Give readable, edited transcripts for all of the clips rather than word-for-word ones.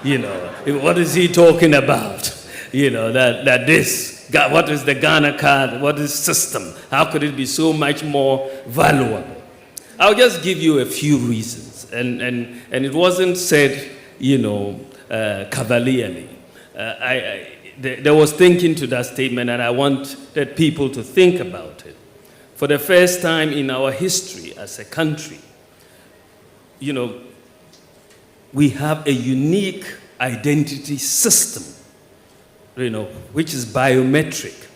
You know, what is he talking about? You know, that this, what is the Ghana card? What is system? How could it be so much more valuable? I'll just give you a few reasons. And it wasn't said, you know, cavalierly. There was thinking to that statement, and I wanted people to think about it. For the first time in our history as a country, you know, we have a unique identity system, you know, which is biometric.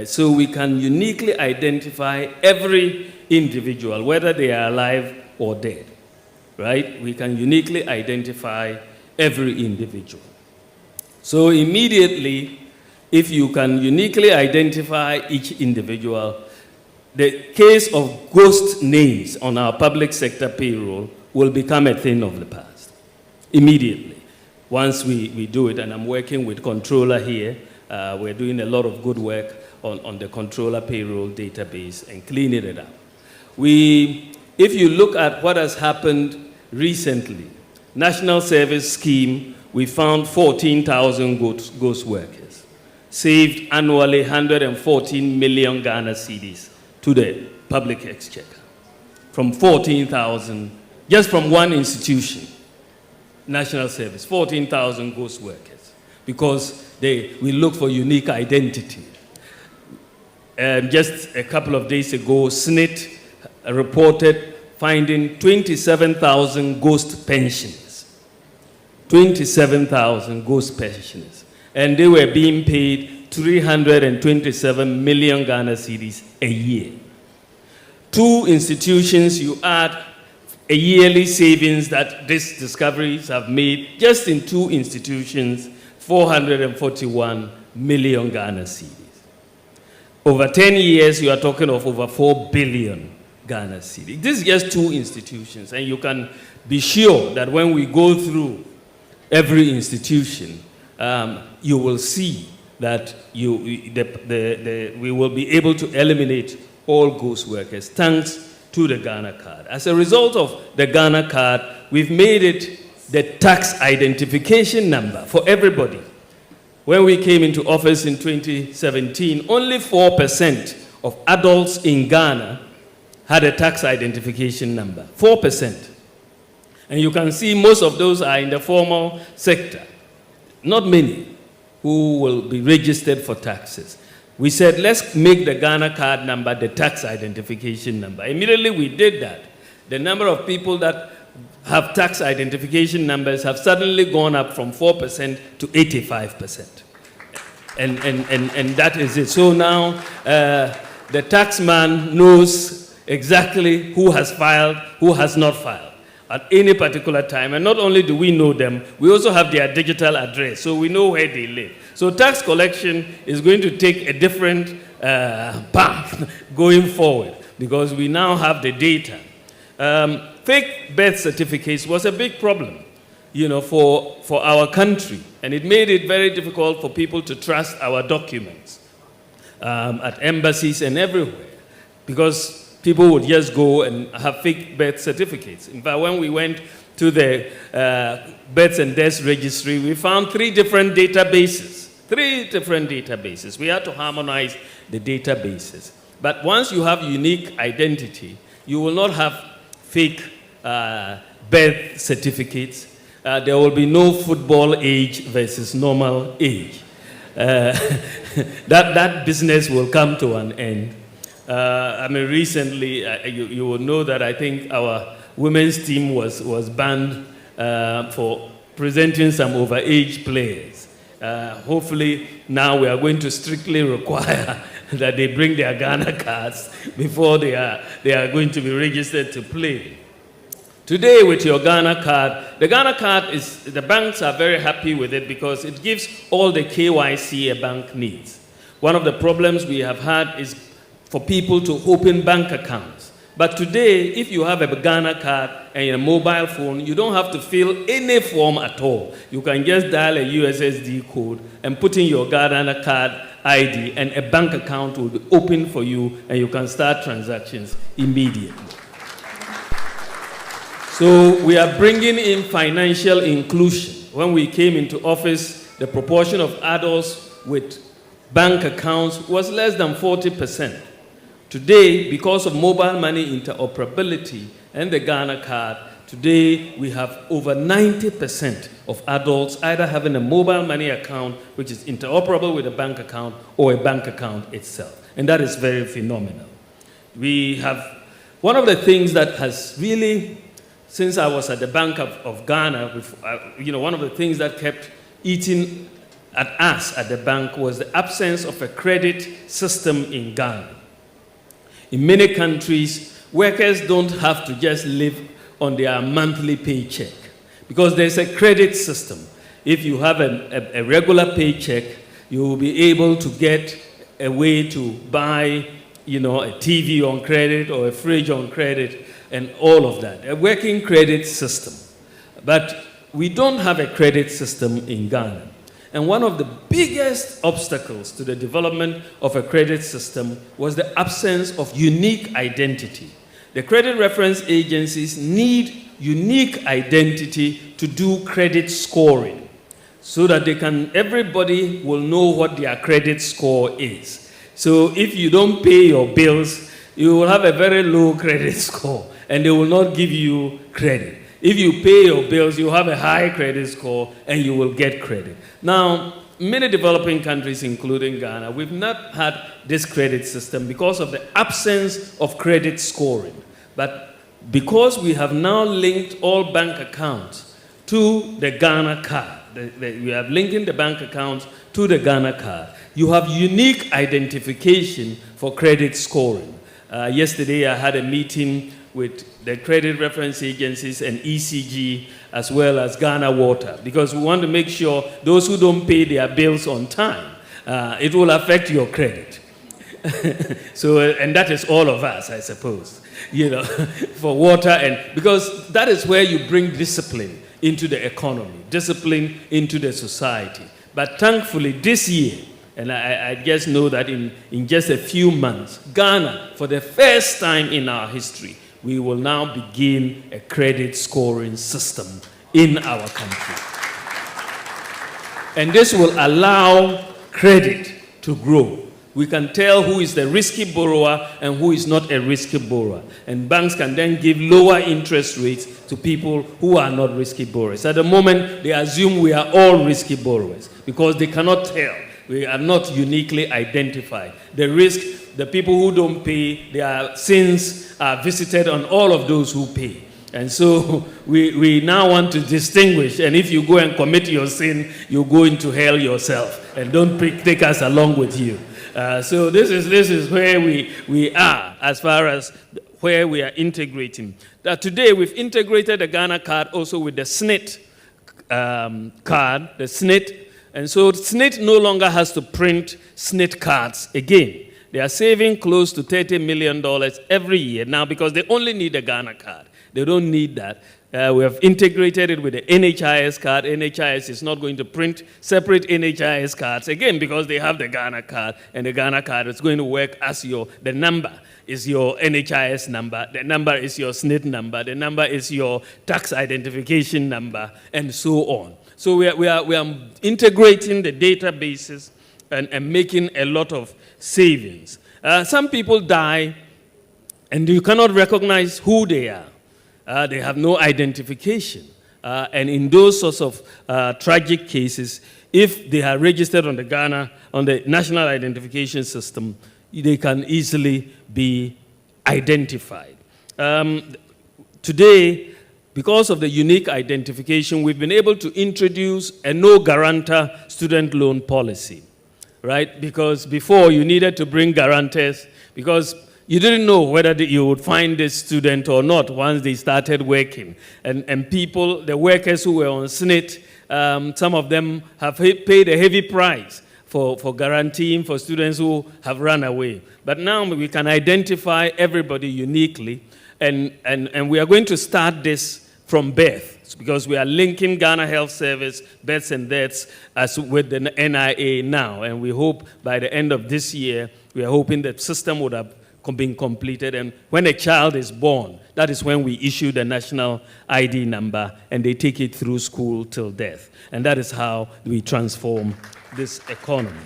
So we can uniquely identify every individual, whether they are alive or dead, right? We can uniquely identify every individual. So immediately, if you can uniquely identify each individual, the case of ghost names on our public sector payroll will become a thing of the past. Immediately, once we do it, and I'm working with controller here, we're doing a lot of good work on the controller payroll database and cleaning it up. If you look at what has happened recently, National Service Scheme, we found 14,000 ghost workers, saved annually 114 million Ghana cedis to the public exchequer. From 14,000, just from one institution, National Service, 14,000 ghost workers, because we look for unique identity. Just a couple of days ago, SNIT reported finding 27,000 ghost pensioners. 27,000 ghost pensioners. And they were being paid 327 million Ghana cedis a year. Two institutions, you add a yearly savings that these discoveries have made, just in two institutions, 441 million Ghana cedis. Over 10 years, you are talking of over 4 billion Ghana cedis. This is just two institutions, and you can be sure that when we go through every institution, you will see that we will be able to eliminate all ghost workers, thanks to the Ghana card. As a result of the Ghana card, we've made it the tax identification number for everybody. When we came into office in 2017, only 4% of adults in Ghana had a tax identification number, 4%. And you can see most of those are in the formal sector. Not many who will be registered for taxes. We said, let's make the Ghana card number the tax identification number. Immediately we did that. The number of people that have tax identification numbers have suddenly gone up from 4% to 85%. And that is it. So now the taxman knows exactly who has filed, who has not filed at any particular time. And not only do we know them, we also have their digital address, so we know where they live. So tax collection is going to take a different path going forward, because we now have the data. Fake birth certificates was a big problem, you know, for our country, and it made it very difficult for people to trust our documents at embassies and everywhere, because people would just go and have fake birth certificates. In fact, when we went to the births and deaths registry, we found three different databases. We had to harmonize the databases. But once you have unique identity, you will not have fake birth certificates. There will be no football age versus normal age. That business will come to an end. I mean, recently, you will know that I think our women's team was banned for presenting some overage players. Hopefully, now we are going to strictly require that they bring their Ghana cards before they are going to be registered to play. Today, with your Ghana card, the Ghana card the banks are very happy with it because it gives all the KYC a bank needs. One of the problems we have had is for people to open bank accounts. But today, if you have a Ghana card and a mobile phone, you don't have to fill any form at all. You can just dial a USSD code and put in your Ghana card ID, and a bank account will be open for you, and you can start transactions immediately. So we are bringing in financial inclusion. When we came into office, the proportion of adults with bank accounts was less than 40%. Today, because of mobile money interoperability and the Ghana card, today we have over 90% of adults either having a mobile money account which is interoperable with a bank account or a bank account itself. And that is very phenomenal. We have one of the things that has really, since I was at the Bank of Ghana, one of the things that kept eating at us at the bank was the absence of a credit system in Ghana. In many countries, workers don't have to just live on their monthly paycheck because there's a credit system. If you have a regular paycheck, you will be able to get a way to buy, a TV on credit or a fridge on credit and all of that, a working credit system. But we don't have a credit system in Ghana. And one of the biggest obstacles to the development of a credit system was the absence of unique identity. The credit reference agencies need unique identity to do credit scoring so that everybody will know what their credit score is. So if you don't pay your bills, you will have a very low credit score and they will not give you credit. If you pay your bills, you have a high credit score and you will get credit. Now, many developing countries, including Ghana, we've not had this credit system because of the absence of credit scoring. But because we have now linked all bank accounts to the Ghana card, we have linking the bank accounts to the Ghana card, you have unique identification for credit scoring. Yesterday, I had a meeting with the credit reference agencies and ECG, as well as Ghana Water, because we want to make sure those who don't pay their bills on time, it will affect your credit. And that is all of us, I suppose, for water, and because that is where you bring discipline into the economy, discipline into the society. But thankfully, this year, and I just know that in just a few months, Ghana, for the first time in our history, we will now begin a credit scoring system in our country. And this will allow credit to grow. We can tell who is the risky borrower and who is not a risky borrower. And banks can then give lower interest rates to people who are not risky borrowers. At the moment, they assume we are all risky borrowers because they cannot tell. We are not uniquely identified. The risk, the people who don't pay, their sins are visited on all of those who pay. And so we now want to distinguish. And if you go and commit your sin, you go into hell yourself. And don't take us along with you. So this is where we are as far as where we are integrating. Today we've integrated the Ghana card also with the SNIT card, the SNIT. And so SNIT no longer has to print SNIT cards again. They are saving close to $30 million every year now because they only need a Ghana card. They don't need that. We have integrated it with the NHIS card. NHIS is not going to print separate NHIS cards again because they have the Ghana card, and the Ghana card is going to work as the number is your NHIS number, the number is your SNIT number, the number is your tax identification number, and so on. So we are integrating the databases and making a lot of savings. Some people die, and you cannot recognize who they are. They have no identification. And in those sorts of tragic cases, if they are registered on the National Identification System, they can easily be identified. Today, because of the unique identification, we've been able to introduce a no-guarantor student loan policy, right? Because before you needed to bring guarantors because you didn't know whether you would find this student or not once they started working. And people, the workers who were on SNIT, some of them have paid a heavy price for guaranteeing for students who have run away. But now we can identify everybody uniquely, and we are going to start this from birth because we are linking Ghana Health Service, births and deaths with the NIA now. And we hope by the end of this year, we are hoping that system would have being completed. And when a child is born, that is when we issue the national ID number, and they take it through school till death. And that is how we transform this economy.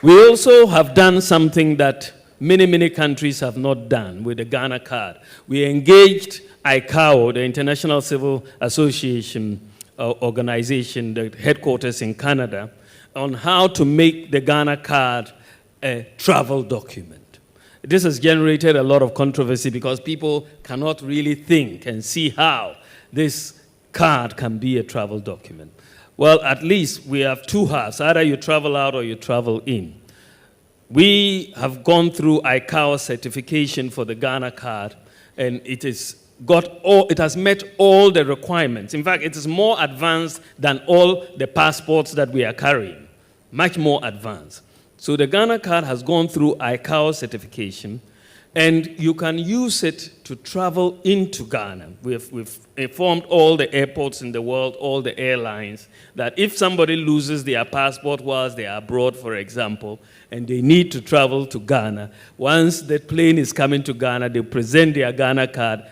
We also have done something that many, many countries have not done with the Ghana Card. We engaged ICAO, the International Civil Association organization, the headquarters in Canada, on how to make the Ghana Card a travel document. This has generated a lot of controversy because people cannot really think and see how this card can be a travel document. Well, at least we have two halves. Either you travel out or you travel in. We have gone through ICAO certification for the Ghana Card, and it has met all the requirements. In fact, it is more advanced than all the passports that we are carrying, much more advanced. So the Ghana Card has gone through ICAO certification, and you can use it to travel into Ghana. We've informed all the airports in the world, all the airlines, that if somebody loses their passport whilst they are abroad, for example, and they need to travel to Ghana, once the plane is coming to Ghana, they present their Ghana Card.